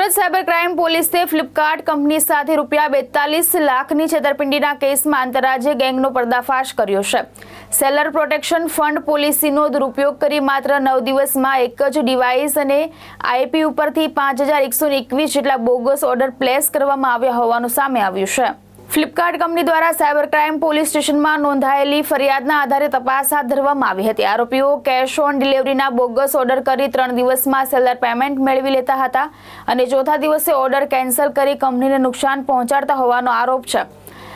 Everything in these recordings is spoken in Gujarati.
સુરત સાયબર ક્રાઇમ પોલીસે ફ્લિપકાર્ટ કંપની સાથે ₹42 લાખની છેતરપિંડીના કેસમાં આંતરરાજ્ય ગેંગનો પર્દાફાશ કર્યો છે। સેલર પ્રોટેક્શન ફંડ પોલિસીનો દુરુપયોગ કરી માત્ર 9 દિવસમાં એક જ ડિવાઇસ અને આઈપી ઉપરથી 5121 જેટલા બોગસ ઓર્ડર પ્લેસ કરવામાં આવ્યા હોવાનું સામે આવ્યું છે। ફ્લિપકાર્ટ કંપની દ્વારા સાયબર ક્રાઇમ પોલીસ સ્ટેશનમાં નોંધાયેલી ફરિયાદના આધારે તપાસ હાથ ધરવામાં આવી હતી। આરોપીઓ કેશ ઓન ડિલિવરીના બોગસ ઓર્ડર કરી 3 દિવસમાં સેલર પેમેન્ટ મેળવી લેતા હતા અને ચોથા દિવસે ઓર્ડર કેન્સલ કરી કંપનીને નુકસાન પહોંચાડતા હોવાનો આરોપ છે।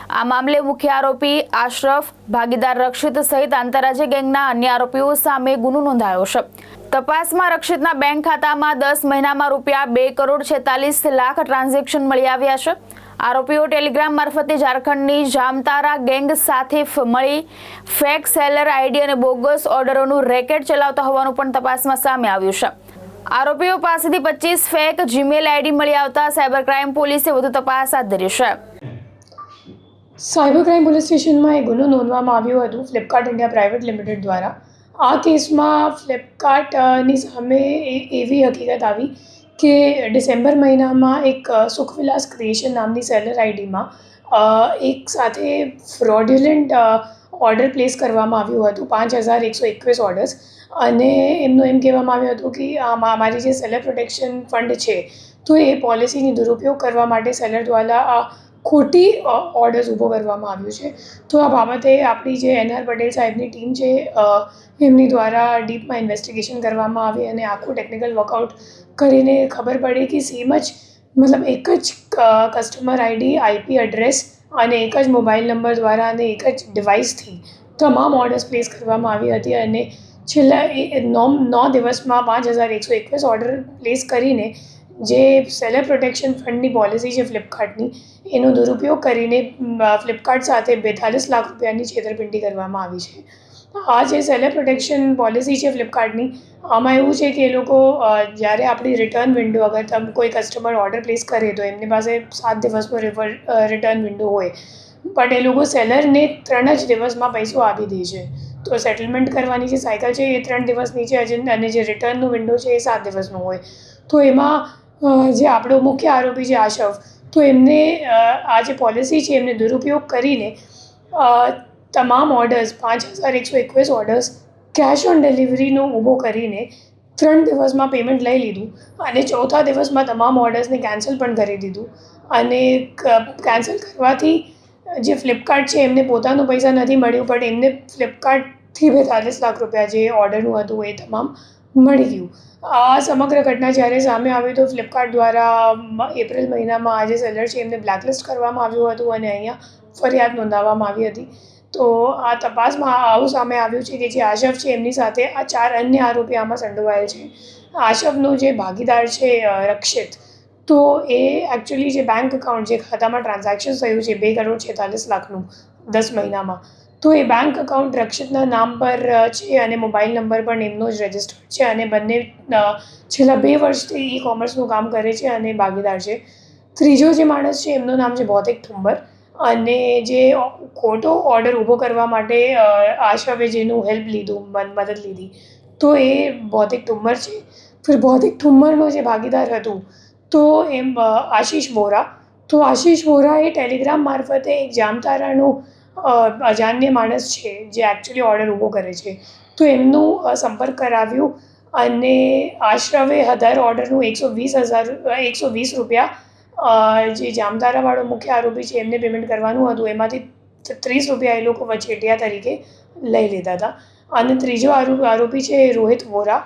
આ મામલે મુખ્ય આરોપી આશરફ, ભાગીદાર રક્ષિત સહિત આંતરરાજ્ય ગેંગના અન્ય આરોપીઓ સામે ગુનો નોંધાયો છે। તપાસમાં રક્ષિતના બેંક ખાતામાં 10 મહિનામાં ₹2.46 લાખ ટ્રાન્ઝેક્શન મળી આવ્યા છે। આરોપીઓ ટેલિગ્રામ મારફતે ઝારખંડની જામતારા ગેંગ સાથે મળી ફેક સેલર આઈડી અને બોગસ ઓર્ડરોનું રેકેટ ચલાવતા હોવાનું પણ તપાસમાં સામે આવ્યું છે। આરોપીઓ પાસેથી 25 ફેક જીમેલ આઈડી મળી આવતા સાયબર ક્રાઇમ પોલીસે વધુ તપાસ હાથ ધરી છે। સાયબર ક્રાઇમ પોલીસ સ્ટેશનમાં એક ગુનો નોંધવામાં આવ્યો હતો ફ્લિપકાર્ટ ઇન્ડિયા પ્રાઇવેટ લિમિટેડ દ્વારા। આ કેસમાં ફ્લિપકાર્ટની સામે એવી હકીકત આવી કે ડિસેમ્બર મહિનામાં એક સુખવિલાસ ક્રિએશન નામની સેલર આઈડીમાં એક સાથે ફ્રોડ્યુલન્ટ ઓર્ડર પ્લેસ કરવામાં આવ્યું હતું 5121 ઓર્ડર્સ, અને એમનું એમ કહેવામાં આવ્યું હતું કે મારી જે સેલર પ્રોટેક્શન ફંડ છે તો એ પોલિસીની દુરુપયોગ કરવા માટે સેલર દ્વારા ખોટી ઓર્ડર્સ ઊભો કરવામાં આવ્યું છે। તો આ બાબતે આપણી જે NR પટેલ સાહેબની ટીમ છે એમની દ્વારા ડીપમાં ઇન્વેસ્ટિગેશન કરવામાં આવી અને આખું ટેકનિકલ વર્કઆઉટ કરીને ખબર પડી કે સેમ જ મતલબ એક જ કસ્ટમર આઈડી, આઈપી એડ્રેસ અને એક જ મોબાઈલ નંબર દ્વારા અને એક જ ડિવાઇસથી તમામ ઓર્ડર્સ પ્લેસ કરવામાં આવી હતી અને છેલ્લા 9 દિવસમાં 5121 ઓર્ડર પ્લેસ કરીને જે સેલર પ્રોટેક્શન ફંડની પોલિસી છે ફ્લિપકાર્ટની એનો દુરુપયોગ કરીને ફ્લિપકાર્ટ સાથે ₹42 લાખ રૂપિયાની છેતરપિંડી કરવામાં આવી છે। આ જે સેલર પ્રોટેક્શન પોલિસી છે ફ્લિપકાર્ટની, આમાં એવું છે કે એ લોકો જ્યારે આપણી રિટર્ન વિન્ડો, અગર તમે કોઈ કસ્ટમર ઓર્ડર પ્લેસ કરે તો એમની પાસે 7 દિવસનો રિટર્ન વિન્ડો હોય, બટ એ લોકો સેલરને 3 જ દિવસમાં પૈસો આપી દે છે। તો સેટલમેન્ટ કરવાની જે સાયકલ છે એ 3 દિવસની છે અને જે રિટર્નનો વિન્ડો છે એ 7 દિવસનો હોય। તો એમાં જે આપણો મુખ્ય આરોપી છે આશફ, તો એમને આ જે પોલિસી છે એમને દુરુપયોગ કરીને તમામ ઓર્ડર્સ 5121 ઓર્ડર્સ કેશ ઓન ડિલિવરીનો ઊભો કરીને 3 દિવસમાં પેમેન્ટ લઈ લીધું અને ચોથા દિવસમાં તમામ ઓર્ડર્સને કેન્સલ પણ કરી દીધું। અને કેન્સલ કરવાથી જે ફ્લિપકાર્ટ છે એમને પોતાનું પૈસા નથી મળ્યું, પણ એમને ફ્લિપકાર્ટથી 42 લાખ રૂપિયા જે ઓર્ડરનું હતું એ તમામ મળી ગયું। આ સમગ્ર ઘટના જ્યારે સામે આવી તો ફ્લિપકાર્ટ દ્વારા એપ્રિલ મહિનામાં આ જે સેલર છે એમને બ્લેકલિસ્ટ કરવામાં આવ્યું હતું અને અહીંયા ફરિયાદ નોંધાવવામાં આવી હતી। તો આ તપાસમાં આવું સામે આવ્યું છે કે જે આશફ છે એમની સાથે આ 4 અન્ય આરોપી આમાં સંડોવાયેલ છે। આશફનો જે ભાગીદાર છે રક્ષિત, તો એ એકચ્યુઅલી જે બેંક એકાઉન્ટ, જે ખાતામાં ટ્રાન્ઝેક્શન થયું છે ₹2.46 લાખનું 10 મહિનામાં, તો એ બેંક એકાઉન્ટ રક્ષિતના નામ પર છે અને મોબાઈલ નંબર પણ એમનો જ રજિસ્ટર્ડ છે અને બંને છેલ્લા 2 વર્ષથી ઈ કોમર્સનું કામ કરે છે અને ભાગીદાર છે। ત્રીજો જે માણસ છે એમનું નામ છે ભૌતિક ઠુંબર, અને જે ખોટો ઓર્ડર ઊભો કરવા માટે આશફે જેનું હેલ્પ લીધું, મદદ લીધી, તો એ ભૌતિક ઠુંબર છે। ફિર ભૌતિક ઠુંબરનો જે ભાગીદાર હતું તો એમ આશીષ વોરા, તો આશીષ વોરા એ ટેલિગ્રામ મારફતે એક જામતારાનું અજાન્ય માણસ છે જે એકચ્યુઅલી ઓર્ડર ઊભો કરે છે, તો એમનું સંપર્ક કરાવ્યું અને આશરફે દર ઓર્ડરનું 120 રૂપિયા જે જામતારાવાળો મુખ્ય આરોપી છે એમને પેમેન્ટ કરવાનું હતું, એમાંથી 30 રૂપિયા એ લોકો વચેટિયા તરીકે લઈ લીધા હતા। અને ત્રીજો આરોપી છે રોહિત વોરા,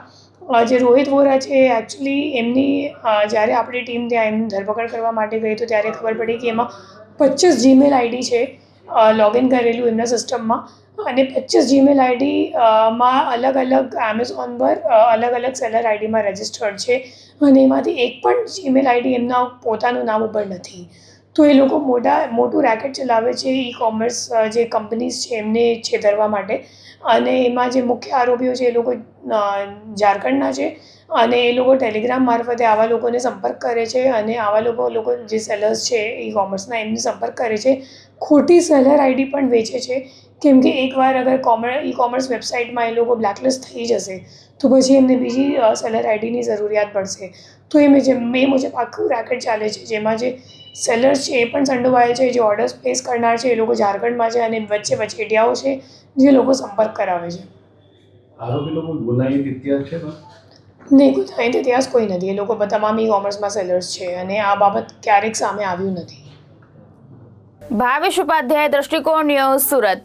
જે રોહિત વોરા છે એકચ્યુઅલી એમની જ્યારે આપણી ટીમ ત્યાં એમની ધરપકડ કરવા માટે ગઈ તો ત્યારે ખબર પડી કે એમાં 25 જીમેલ આઈડી છે લોગિન કરેલું એમના સિસ્ટમમાં, અને 25 જીમેલ આઈડીમાં અલગ અલગ એમેઝોન પર અલગ અલગ સેલર આઈડીમાં રજિસ્ટર્ડ છે અને એમાંથી એક પણ જીમેલ આઈડી એમના પોતાનું નામ ઉપર નથી। તો એ લોકો મોટું રેકેટ ચલાવે છે ઈ કોમર્સ જે કંપનીઝ છે એમને છેતરવા માટે, અને એમાં જે મુખ્ય આરોપીઓ છે એ લોકો ઝારખંડના છે અને એ લોકો ટેલિગ્રામ મારફતે આવા લોકોને સંપર્ક કરે છે અને આવા લોકો જે સેલર્સ છે ઈ કોમર્સના એમને સંપર્ક કરે છે, ખોટી સેલર આઈડી પણ વેચે છે કેમ કે એકવાર અગર ઈ કોમર્સ વેબસાઇટમાં એ લોકો બ્લેકલિસ્ટ થઈ જશે તો પછી એમને બીજી સેલર આઈડીની જરૂરિયાત પડશે. તો એ મુજબ આખું રેકેટ ચાલે છે, જેમાં જે સેલર્સ છે એ પણ સંડોવાયેલ છે, જે ઓર્ડર્સ પ્લેસ કરનાર છે એ લોકો ઝારખંડમાં છે, અને વચ્ચે વચેટિયાઓ છે જે લોકો સંપર્ક કરાવે છે. આરોપી લોકો ગુનાહિત ઇતિહાસ છે ને? નહીં, ગુનાહિત ઇતિહાસ કોઈ નથી. એ લોકો તમામ ઈ કોમર્સમાં સેલર્સ છે અને આ બાબત ક્યારેક સામે આવ્યું નથી. ભાવેશ ઉપાધ્યાય, દ્રષ્ટિકોણ ન્યૂઝ, સુરત.